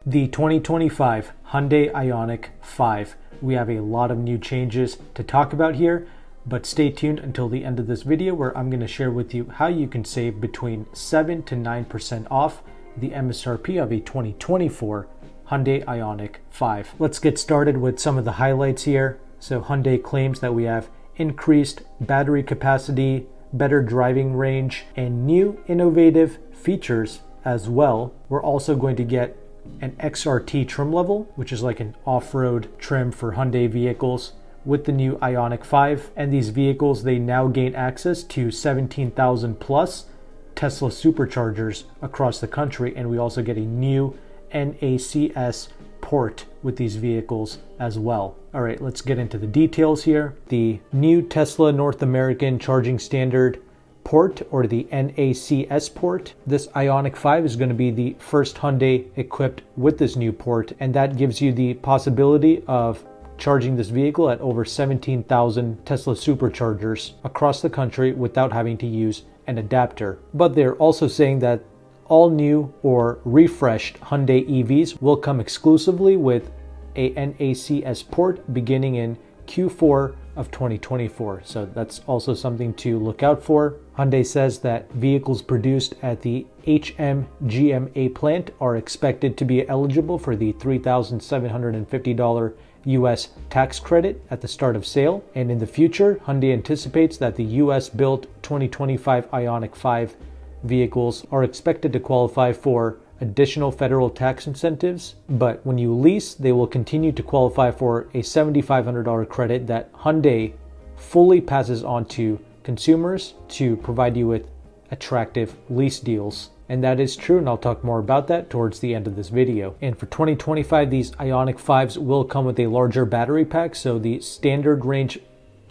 The 2025 Hyundai Ioniq 5. We have a lot of new changes to talk about here, but stay tuned until the end of this video where I'm going to share with you how you can save between 7 to 9% off the MSRP of a 2024 Hyundai Ioniq 5. Let's get started with some of the highlights here. So Hyundai claims that we have increased battery capacity, better driving range, and new innovative features as well. We're also going to get an XRT trim level, which is like an off-road trim for Hyundai vehicles with the new Ioniq 5. And these vehicles, they now gain access to 17,000 plus Tesla superchargers across the country. And we also get a new NACS port with these vehicles as well. All right, let's get into the details here. The new Tesla North American Charging Standard port, or the NACS port. This Ioniq 5 is going to be the first Hyundai equipped with this new port, and that gives you the possibility of charging this vehicle at over 17,000 Tesla superchargers across the country without having to use an adapter. But they're also saying that all new or refreshed Hyundai EVs will come exclusively with a NACS port beginning in Q4 of 2024. So that's also something to look out for. Hyundai says that vehicles produced at the HMGMA plant are expected to be eligible for the $3,750 US tax credit at the start of sale. And in the future, Hyundai anticipates that the US built 2025 Ioniq 5 vehicles are expected to qualify for additional federal tax incentives, but when you lease, they will continue to qualify for a $7,500 credit that Hyundai fully passes on to consumers to provide you with attractive lease deals. And that is true, and I'll talk more about that towards the end of this video. And for 2025, these Ioniq 5s will come with a larger battery pack. So the standard range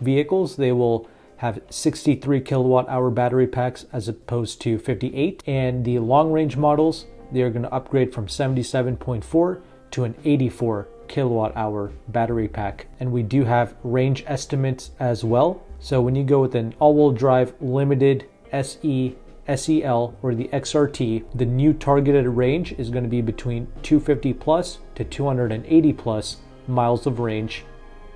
vehicles, they will have 63 kilowatt hour battery packs as opposed to 58. And the long range models, they're going to upgrade from 77.4 to an 84 kilowatt hour battery pack. And we do have range estimates as well. So when you go with an all-wheel drive limited SE, SEL, or the XRT, the new targeted range is going to be between 250 plus to 280 plus miles of range,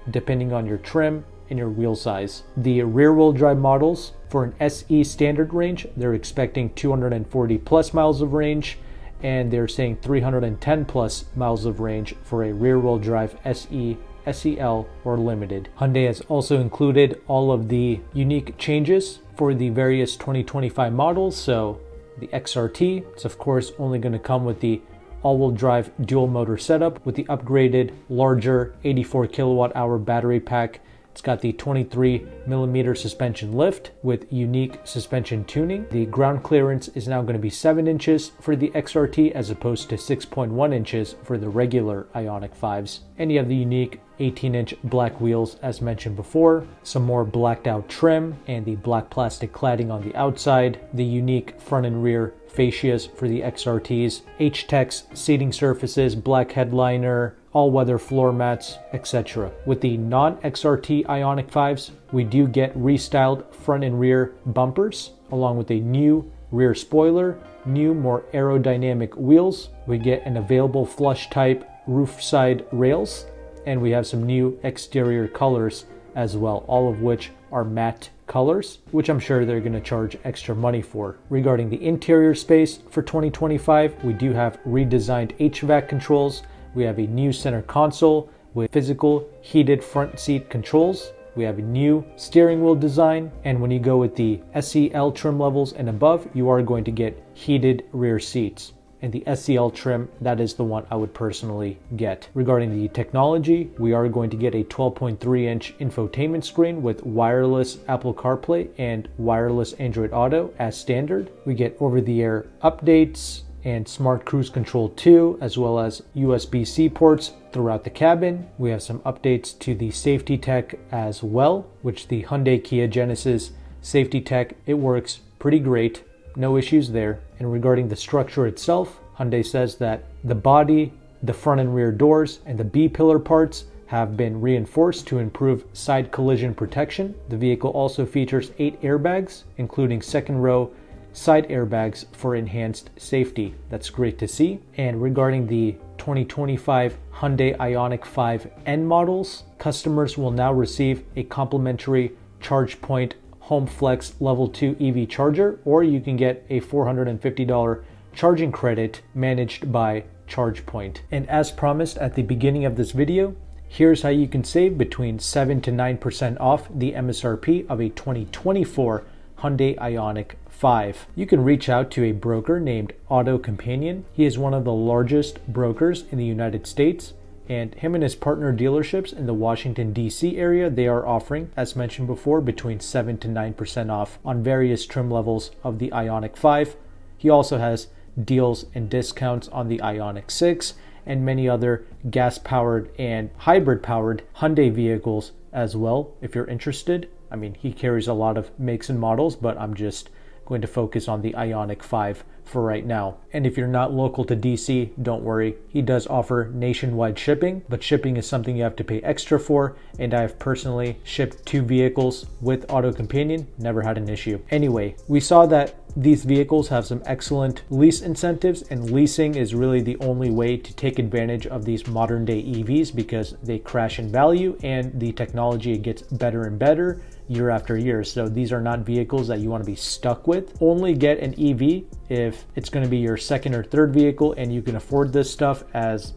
depending on your trim and your wheel size. The rear-wheel drive models for an SE standard range, they're expecting 240 plus miles of range, and they're saying 310 plus miles of range for a rear-wheel drive SE, SEL, or limited. Hyundai has also included all of the unique changes for the various 2025 models. So the XRT, it's of course only going to come with the all-wheel drive dual motor setup with the upgraded larger 84 kilowatt hour battery pack. It's got the 23 millimeter suspension lift with unique suspension tuning. The ground clearance is now going to be 7 inches for the XRT as opposed to 6.1 inches for the regular Ioniq 5s. And you have the unique 18-inch black wheels as mentioned before, some more blacked out trim, and the black plastic cladding on the outside, the unique front and rear fascias for the XRTs, H-Tex seating surfaces, black headliner, all-weather floor mats, etc. With the non-XRT Ioniq 5s, we do get restyled front and rear bumpers, along with a new rear spoiler, new more aerodynamic wheels. We get an available flush type roof side rails, and we have some new exterior colors as well, all of which are matte colors, which I'm sure they're going to charge extra money for. Regarding the interior space for 2025, we do have redesigned HVAC controls. We have a new center console with physical heated front seat controls. We have a new steering wheel design, and when you go with the SEL trim levels and above, you are going to get heated rear seats. And the SEL trim, that is the one I would personally get. Regarding the technology, we are going to get a 12.3-inch infotainment screen with wireless Apple CarPlay and wireless Android Auto as standard. We get over-the-air updates and smart cruise control too, as well as USB-C ports throughout the cabin. We have some updates to the safety tech as well, which the Hyundai Kia Genesis safety tech, it works pretty great. No issues there. And regarding the structure itself, Hyundai says that the body, the front and rear doors, and the B-pillar parts have been reinforced to improve side collision protection. The vehicle also features 8 airbags, including second row side airbags for enhanced safety. That's great to see. And regarding the 2025 Hyundai Ioniq 5 N models, customers will now receive a complimentary ChargePoint Home Flex Level 2 EV charger, or you can get a $450 charging credit managed by ChargePoint. And as promised at the beginning of this video, here's how you can save between 7 to 9% off the MSRP of a 2024 Hyundai Ioniq 5. You can reach out to a broker named AutoCompanion. He is one of the largest brokers in the United States, and him and his partner dealerships in the Washington, D.C. area, they are offering, as mentioned before, between 7 to 9% off on various trim levels of the Ioniq 5. He also has deals and discounts on the Ioniq 6 and many other gas-powered and hybrid-powered Hyundai vehicles as well, if you're interested. I mean, he carries a lot of makes and models, but I'm just going to focus on the Ioniq 5 for right now. And if you're not local to DC, don't worry. He does offer nationwide shipping, but shipping is something you have to pay extra for, and I've personally shipped 2 vehicles with AutoCompanion, never had an issue. Anyway, we saw that these vehicles have some excellent lease incentives, and leasing is really the only way to take advantage of these modern day EVs because they crash in value and the technology gets better and better year after year. So these are not vehicles that you want to be stuck with. Only get an EV if it's going to be your second or third vehicle and you can afford this stuff as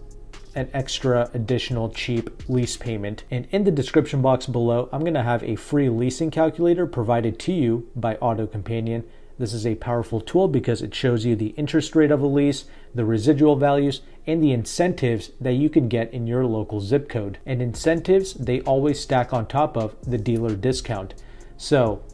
an extra additional cheap lease payment. And in the description box below, I'm going to have a free leasing calculator provided to you by AutoCompanion. This is a powerful tool because it shows you the interest rate of a lease, the residual values, and the incentives that you can get in your local zip code. And incentives, they always stack on top of the dealer discount. So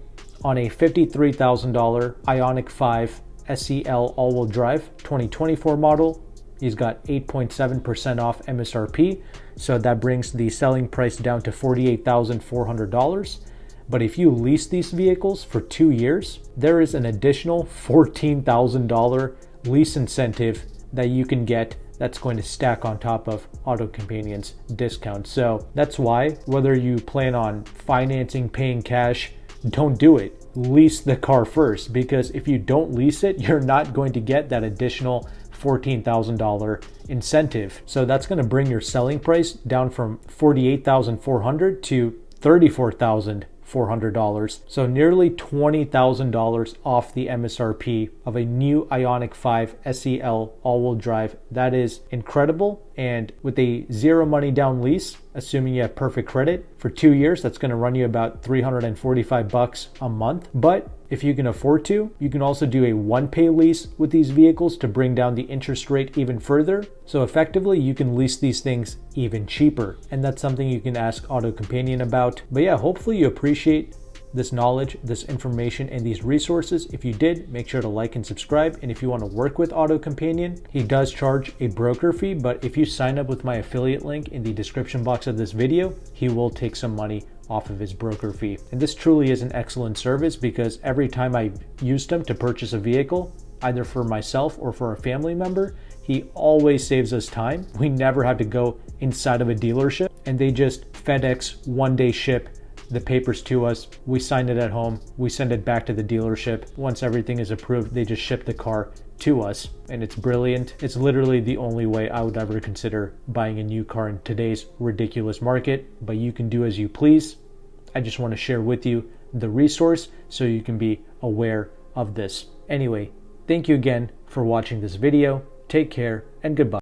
on a $53,000 Ioniq 5 SEL all-wheel drive 2024 model, he's got 8.7% off MSRP. So that brings the selling price down to $48,400. But if you lease these vehicles for 2 years, there is an additional $14,000 lease incentive that you can get that's going to stack on top of AutoCompanion's discount. So that's why, whether you plan on financing, paying cash, don't do it. Lease the car first, because if you don't lease it, you're not going to get that additional $14,000 incentive. So that's going to bring your selling price down from $48,400 to $34,400. So nearly $20,000 off the MSRP of a new Ioniq 5 SEL all-wheel drive. That is incredible. And with a zero money down lease, assuming you have perfect credit for 2 years, that's going to run you about $345 a month. But if you can afford to, you can also do a one-pay lease with these vehicles to bring down the interest rate even further. So effectively, you can lease these things even cheaper. And that's something you can ask AutoCompanion about. But yeah, hopefully you appreciate this knowledge, this information, and these resources. If you did, make sure to like and subscribe. And if you want to work with AutoCompanion, he does charge a broker fee, but if you sign up with my affiliate link in the description box of this video, he will take some money off of his broker fee. And this truly is an excellent service because every time I used him to purchase a vehicle, either for myself or for a family member, he always saves us time. We never have to go inside of a dealership, and they just FedEx one-day ship the papers to us. We sign it at home. We send it back to the dealership. Once everything is approved, they just ship the car to us, and it's brilliant. It's literally the only way I would ever consider buying a new car in today's ridiculous market, but you can do as you please. I just want to share with you the resource so you can be aware of this. Anyway, thank you again for watching this video. Take care and goodbye.